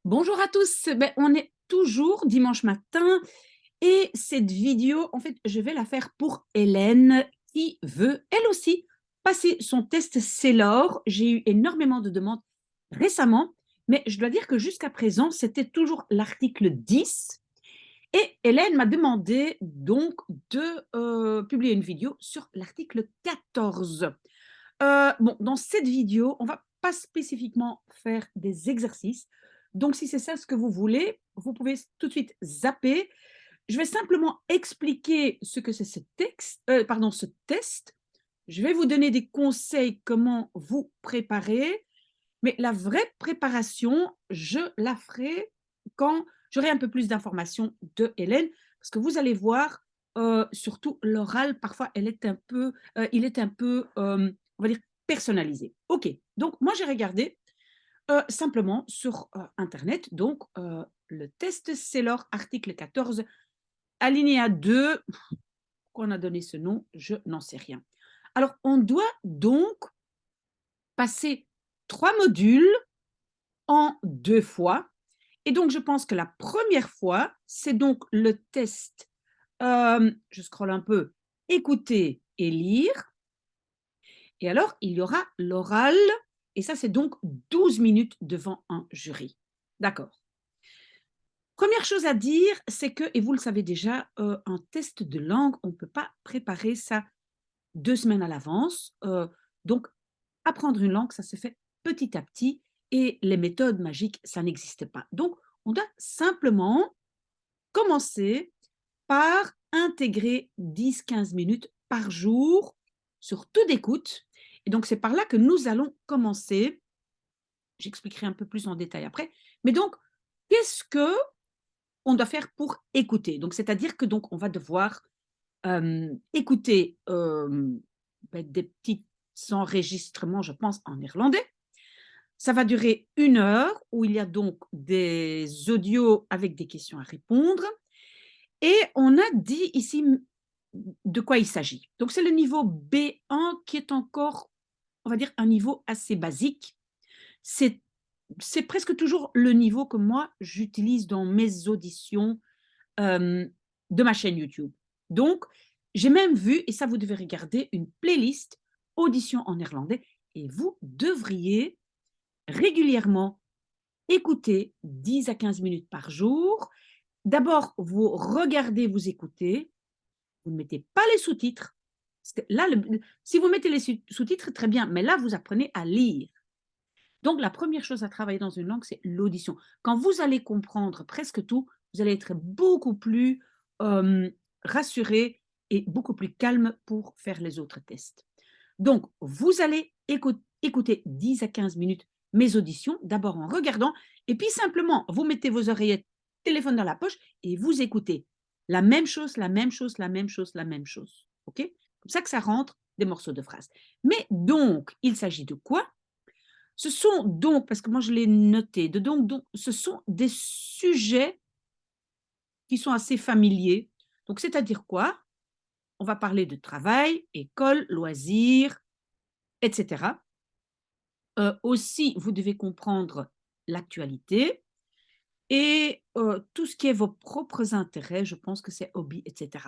Bonjour à tous, on est toujours dimanche matin et cette vidéo, en fait, je vais la faire pour Hélène qui veut, elle aussi, passer son test Célor. J'ai eu énormément de demandes récemment, mais je dois dire que jusqu'à présent, c'était toujours l'article 10 et Hélène m'a demandé donc de publier une vidéo sur l'article 14. Bon, dans cette vidéo, on va pas spécifiquement faire des exercices. Donc, si c'est ça ce que vous voulez, vous pouvez tout de suite zapper. Je vais simplement expliquer ce que c'est ce test. Je vais vous donner des conseils comment vous préparer. Mais la vraie préparation, je la ferai quand j'aurai un peu plus d'informations de Hélène, parce que vous allez voir, surtout l'oral, parfois, il est un peu, on va dire, personnalisé. OK, donc moi, j'ai regardé simplement sur Internet, donc le test Saylor, article 14, alinéa 2, pourquoi on a donné ce nom, je n'en sais rien. Alors, on doit donc passer 3 modules en 2 fois. Et donc, je pense que la première fois, c'est donc le test, je scrolle un peu, écouter et lire. Et alors, il y aura l'oral, et ça, c'est donc 12 minutes devant un jury. D'accord. Première chose à dire, c'est que, et vous le savez déjà, un test de langue, on ne peut pas préparer ça 2 semaines à l'avance. Donc, apprendre une langue, ça se fait petit à petit et les méthodes magiques, ça n'existe pas. Donc, on doit simplement commencer par intégrer 10-15 minutes par jour sur tout d'écoute. Et donc, c'est par là que nous allons commencer. J'expliquerai un peu plus en détail après. Mais donc, qu'est-ce que on doit faire pour écouter? Donc, c'est-à-dire que donc on va devoir écouter des petits enregistrements, je pense, en néerlandais. Ça va durer 1 heure où il y a donc des audios avec des questions à répondre. Et on a dit ici de quoi il s'agit. Donc, c'est le niveau B1 qui est encore, on va dire, un niveau assez basique. C'est, c'est presque toujours le niveau que moi, j'utilise dans mes auditions euh, de ma chaîne YouTube. Donc, j'ai même vu, et ça vous devez regarder, une playlist audition en néerlandais, et vous devriez régulièrement écouter 10 à 15 minutes par jour. D'abord, vous regardez, vous écoutez, vous ne mettez pas les sous-titres. Là, si vous mettez les sous-titres, très bien, mais là, vous apprenez à lire. Donc, la première chose à travailler dans une langue, c'est l'audition. Quand vous allez comprendre presque tout, vous allez être beaucoup plus rassuré et beaucoup plus calme pour faire les autres tests. Donc, vous allez écouter 10 à 15 minutes mes auditions, d'abord en regardant, et puis simplement, vous mettez vos oreillettes, téléphone dans la poche, et vous écoutez la même chose, la même chose, la même chose, la même chose. OK? Comme ça que ça rentre des morceaux de phrases. Mais donc, il s'agit de quoi? Ce sont donc, parce que moi je l'ai noté, donc, ce sont des sujets qui sont assez familiers. Donc, c'est-à-dire quoi? On va parler de travail, école, loisirs, etc. Aussi, vous devez comprendre l'actualité et tout ce qui est vos propres intérêts, je pense que c'est hobby, etc.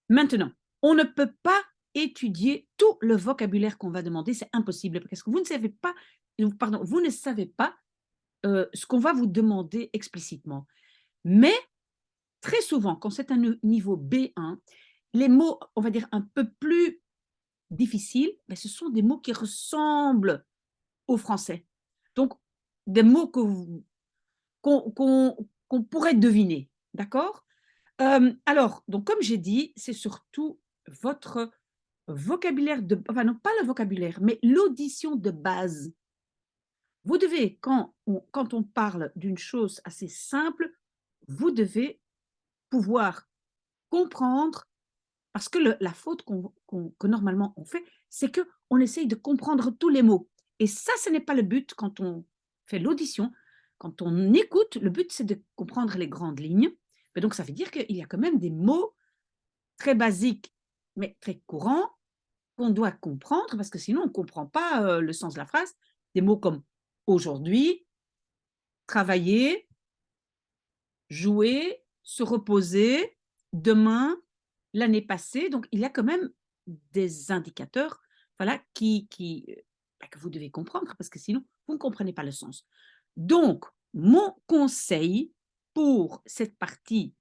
Maintenant, on ne peut pas étudier tout le vocabulaire qu'on va demander, c'est impossible parce que vous ne savez pas, pardon, vous ne savez pas ce qu'on va vous demander explicitement. Mais très souvent, quand c'est un niveau B1, les mots, on va dire, un peu plus difficiles, ben, ce sont des mots qui ressemblent au français. Donc, des mots qu'on pourrait deviner. D'accord. Alors, donc, comme j'ai dit, c'est surtout votre vocabulaire de, enfin non pas le vocabulaire, mais l'audition de base. Vous devez, quand on parle d'une chose assez simple, vous devez pouvoir comprendre, parce que la faute que normalement on fait, c'est qu'on essaye de comprendre tous les mots. Et ça, ce n'est pas le but quand on fait l'audition. Quand on écoute, le but, c'est de comprendre les grandes lignes. Mais donc, ça veut dire qu'il y a quand même des mots très basiques, mais très courants, qu'on doit comprendre, parce que sinon, on ne comprend pas le sens de la phrase. Des mots comme aujourd'hui, travailler, jouer, se reposer, demain, l'année passée. Donc, il y a quand même des indicateurs voilà, que vous devez comprendre parce que sinon, vous ne comprenez pas le sens. Donc, mon conseil pour cette partie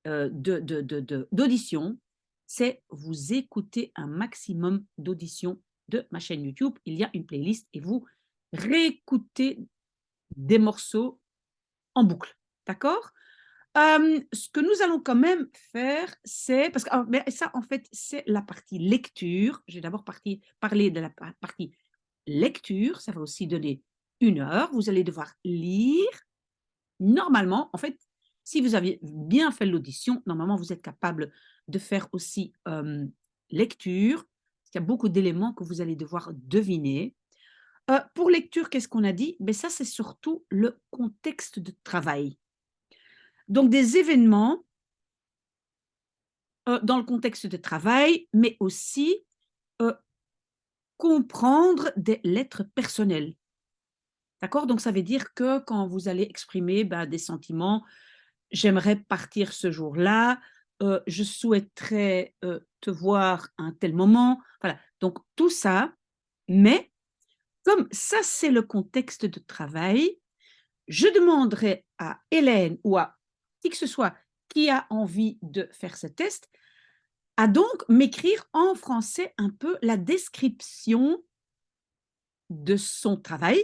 d'audition, c'est vous écoutez un maximum d'auditions de ma chaîne YouTube. Il y a une playlist et vous réécoutez des morceaux en boucle. D'accord? Ce que nous allons quand même faire, c'est parce que mais ça, en fait, c'est la partie lecture. Je vais d'abord parler de la partie lecture. Ça va aussi donner 1 heure. Vous allez devoir lire. Normalement, en fait, si vous avez bien fait l'audition, normalement, vous êtes capable de faire aussi lecture. Il y a beaucoup d'éléments que vous allez devoir deviner. Pour lecture, qu'est-ce qu'on a dit? Ben, ça, c'est surtout le contexte de travail. Donc, des événements dans le contexte de travail, mais aussi comprendre des lettres personnelles. D'accord? Donc, ça veut dire que quand vous allez exprimer des sentiments, j'aimerais partir ce jour-là, je souhaiterais te voir à un tel moment. Voilà. Donc, tout ça, mais comme ça, c'est le contexte de travail, je demanderai à Hélène ou à qui que ce soit qui a envie de faire ce test à donc m'écrire en français un peu la description de son travail.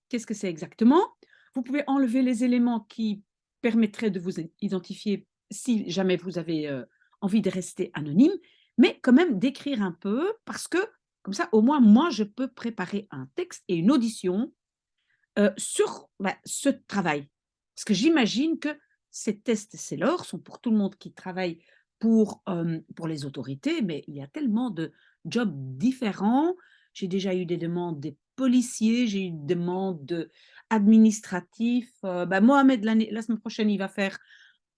Qu'est-ce que c'est exactement? Vous pouvez enlever les éléments qui permettraient de vous identifier si jamais vous avez envie de rester anonyme, mais quand même d'écrire un peu parce que comme ça, au moins, moi, je peux préparer un texte et une audition sur ce travail. Parce que j'imagine que ces tests CELOR sont pour tout le monde qui travaille pour les autorités, mais il y a tellement de jobs différents. J'ai déjà eu des demandes des policiers, j'ai eu des demandes administratives. Mohamed, la semaine prochaine, il va faire,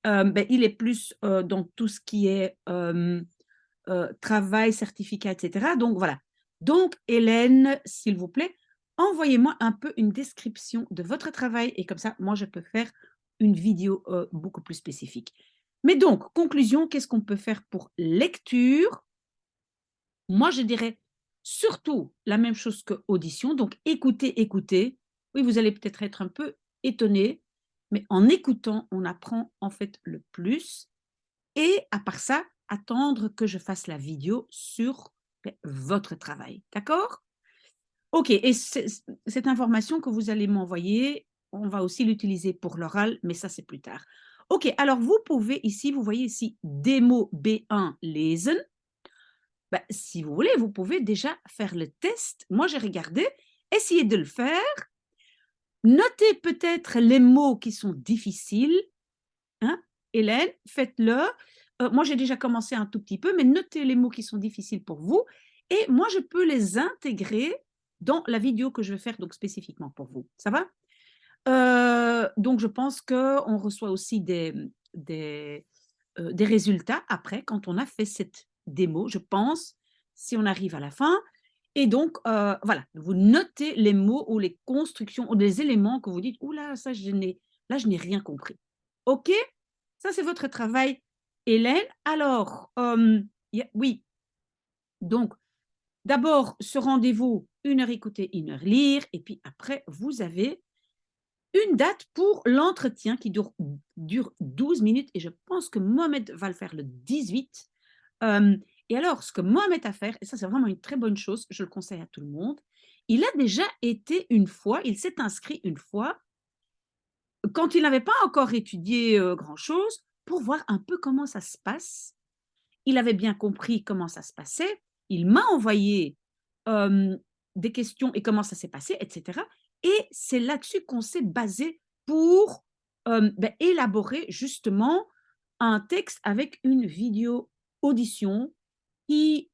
il est plus dans tout ce qui est travail, certificat, etc. Donc voilà. Donc, Hélène, s'il vous plaît, envoyez-moi un peu une description de votre travail et comme ça, moi, je peux faire une vidéo beaucoup plus spécifique. Mais donc, conclusion, qu'est-ce qu'on peut faire pour lecture? Moi, je dirais surtout la même chose que audition. Donc, écoutez, écoutez. Oui, vous allez peut-être être un peu étonné, mais en écoutant, on apprend en fait le plus. Et à part ça, attendre que je fasse la vidéo sur votre travail. D'accord? Ok, et cette information que vous allez m'envoyer, on va aussi l'utiliser pour l'oral, mais ça, c'est plus tard. Ok, alors vous pouvez ici, vous voyez ici, démo B1 lesen. Si vous voulez, vous pouvez déjà faire le test. Moi, j'ai regardé, essayez de le faire. Notez peut-être les mots qui sont difficiles. Hein? Hélène, faites-le. Moi, j'ai déjà commencé un tout petit peu, mais notez les mots qui sont difficiles pour vous. Et moi, je peux les intégrer dans la vidéo que je vais faire donc spécifiquement pour vous. Ça va? Donc, je pense qu'on reçoit aussi des résultats après, quand on a fait cette démo, je pense, si on arrive à la fin. Et donc, voilà, vous notez les mots ou les constructions ou les éléments que vous dites, oula, ça, je n'ai rien compris. OK? Ça, c'est votre travail, Hélène. Alors, oui, donc, d'abord, ce rendez-vous, 1 heure écouter, 1 heure lire, et puis après, vous avez une date pour l'entretien qui dure 12 minutes, et je pense que Mohamed va le faire le 18. Et alors, ce que Mohamed a fait, et ça, c'est vraiment une très bonne chose, je le conseille à tout le monde, il a déjà été une fois, il s'est inscrit une fois, quand il n'avait pas encore étudié grand-chose, pour voir un peu comment ça se passe. Il avait bien compris comment ça se passait. Il m'a envoyé des questions et comment ça s'est passé, etc. Et c'est là-dessus qu'on s'est basé pour élaborer justement un texte avec une vidéo audition qui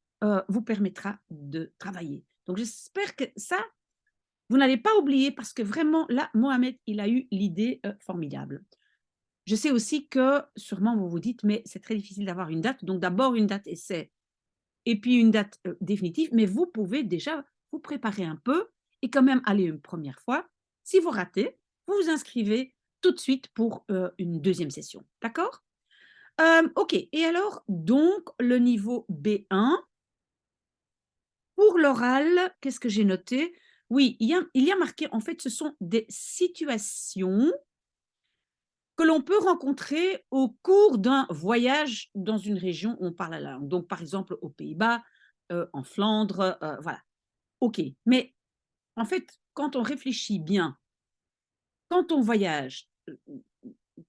vous permettra de travailler. Donc j'espère que ça, vous n'allez pas oublier parce que vraiment, là, Mohamed, il a eu l'idée formidable. Je sais aussi que sûrement vous vous dites, mais c'est très difficile d'avoir une date. Donc d'abord une date essai et puis une date définitive, mais vous pouvez déjà vous préparer un peu et quand même aller une première fois. Si vous ratez, vous vous inscrivez tout de suite pour une deuxième session. D'accord? OK. Et alors, donc, le niveau B1, pour l'oral, qu'est-ce que j'ai noté? Oui, il y a marqué, en fait, ce sont des situations que l'on peut rencontrer au cours d'un voyage dans une région où on parle la langue. Donc, par exemple, aux Pays-Bas, en Flandre, voilà. OK. Mais en fait, quand on réfléchit bien, quand on voyage,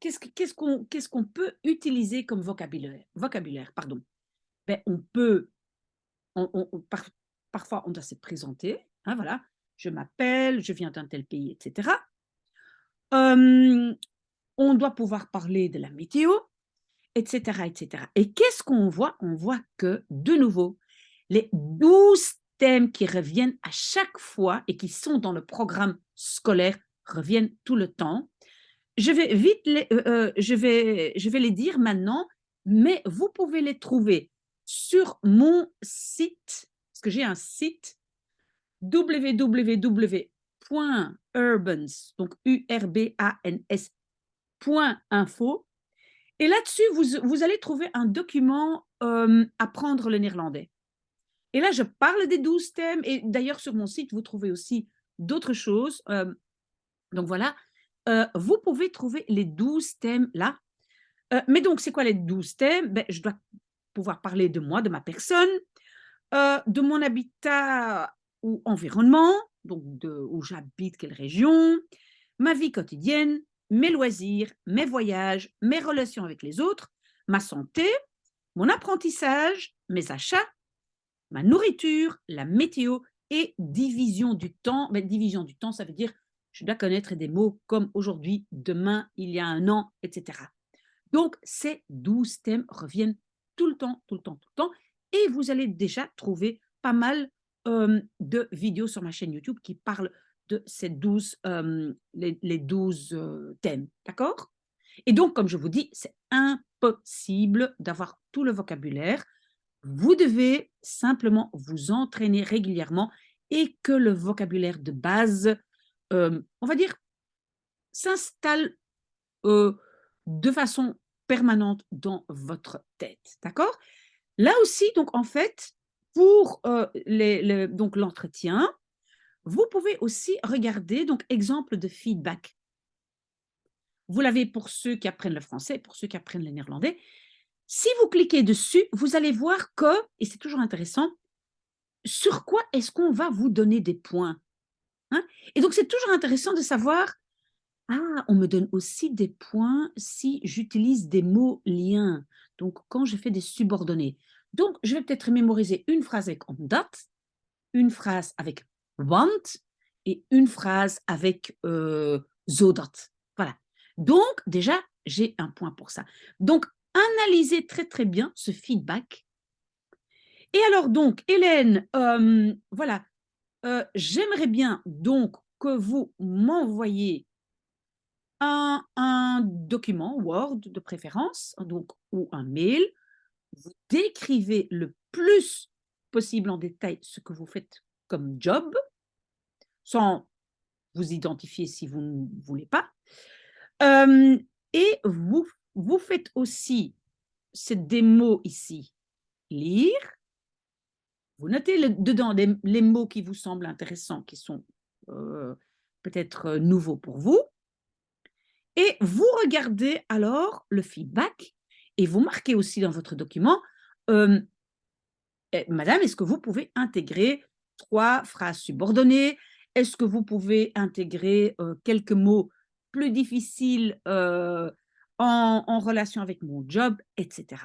qu'est-ce qu'on peut utiliser comme vocabulaire, pardon. Beh, on peut parfois on doit se présenter, hein, voilà. Je m'appelle, je viens d'un tel pays, et cetera. Hem, on doit pouvoir parler de la météo, et cetera, et cetera. Et qu'est-ce qu'on voit? On voit que, de nouveau, les 12 thèmes qui reviennent à chaque fois et qui sont dans le programme scolaire reviennent tout le temps. Je vais vite je vais les dire maintenant, mais vous pouvez les trouver sur mon site, parce que j'ai un site www.urbans, donc urbans.info, et là-dessus, vous allez trouver un document, Apprendre le néerlandais. Et là, je parle des 12 thèmes, et d'ailleurs sur mon site, vous trouvez aussi d'autres choses, donc voilà, vous pouvez trouver les 12 thèmes là. Mais donc, c'est quoi les 12 thèmes? Ben, je dois pouvoir parler de moi, de ma personne, de mon habitat ou environnement, donc de où j'habite, quelle région, ma vie quotidienne, mes loisirs, mes voyages, mes relations avec les autres, ma santé, mon apprentissage, mes achats, ma nourriture, la météo et division du temps. Ben, division du temps, ça veut dire je dois connaître des mots comme aujourd'hui, demain, il y a un an, etc. Donc, ces 12 thèmes reviennent tout le temps, tout le temps, tout le temps. Et vous allez déjà trouver pas mal de vidéos sur ma chaîne YouTube qui parlent de ces 12, les 12 thèmes. D'accord? Et donc, comme je vous dis, c'est impossible d'avoir tout le vocabulaire. Vous devez simplement vous entraîner régulièrement et que le vocabulaire de base, on va dire, s'installe de façon permanente dans votre tête. D'accord? Là aussi, donc en fait, pour donc l'entretien, vous pouvez aussi regarder donc exemple de feedback. Vous l'avez pour ceux qui apprennent le français, pour ceux qui apprennent le néerlandais. Si vous cliquez dessus, vous allez voir que, et c'est toujours intéressant, sur quoi est-ce qu'on va vous donner des points, hein? Et donc, c'est toujours intéressant de savoir, ah, on me donne aussi des points si j'utilise des mots liens, donc quand je fais des subordonnés. Donc, je vais peut-être mémoriser une phrase avec omdat, une phrase avec want et une phrase avec zodat. Voilà. Donc, déjà, j'ai un point pour ça. Donc, analysez très, très bien ce feedback. Et alors, donc, Hélène, voilà, j'aimerais bien donc que vous m'envoyiez un document Word de préférence, donc, ou un mail. Vous décrivez le plus possible en détail ce que vous faites comme job, sans vous identifier si vous ne voulez pas. Et vous faites aussi cette démo ici, lire. Vous notez dedans les mots qui vous semblent intéressants, qui sont peut-être nouveaux pour vous. Et vous regardez alors le feedback et vous marquez aussi dans votre document, Madame, est-ce que vous pouvez intégrer 3 phrases subordonnées? Est-ce que vous pouvez intégrer quelques mots plus difficiles en relation avec mon job, etc.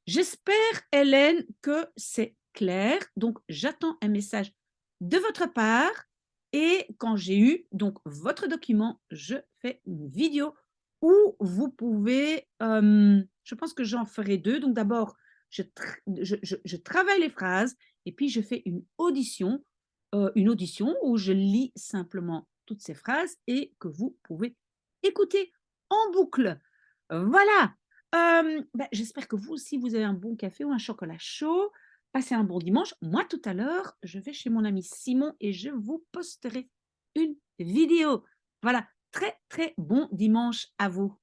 J'espère, Hélène, que c'est clair. Donc, j'attends un message de votre part. Et quand j'ai eu donc votre document, je fais une vidéo où vous pouvez, je pense que j'en ferai 2. Donc, d'abord, je travaille les phrases et puis je fais une audition où je lis simplement toutes ces phrases et que vous pouvez écouter en boucle. Voilà. Bah, j'espère que vous aussi, vous avez un bon café ou un chocolat chaud. Passez un bon dimanche. Moi, tout à l'heure, je vais chez mon ami Simon et je vous posterai une vidéo. Voilà. très, très bon dimanche à vous.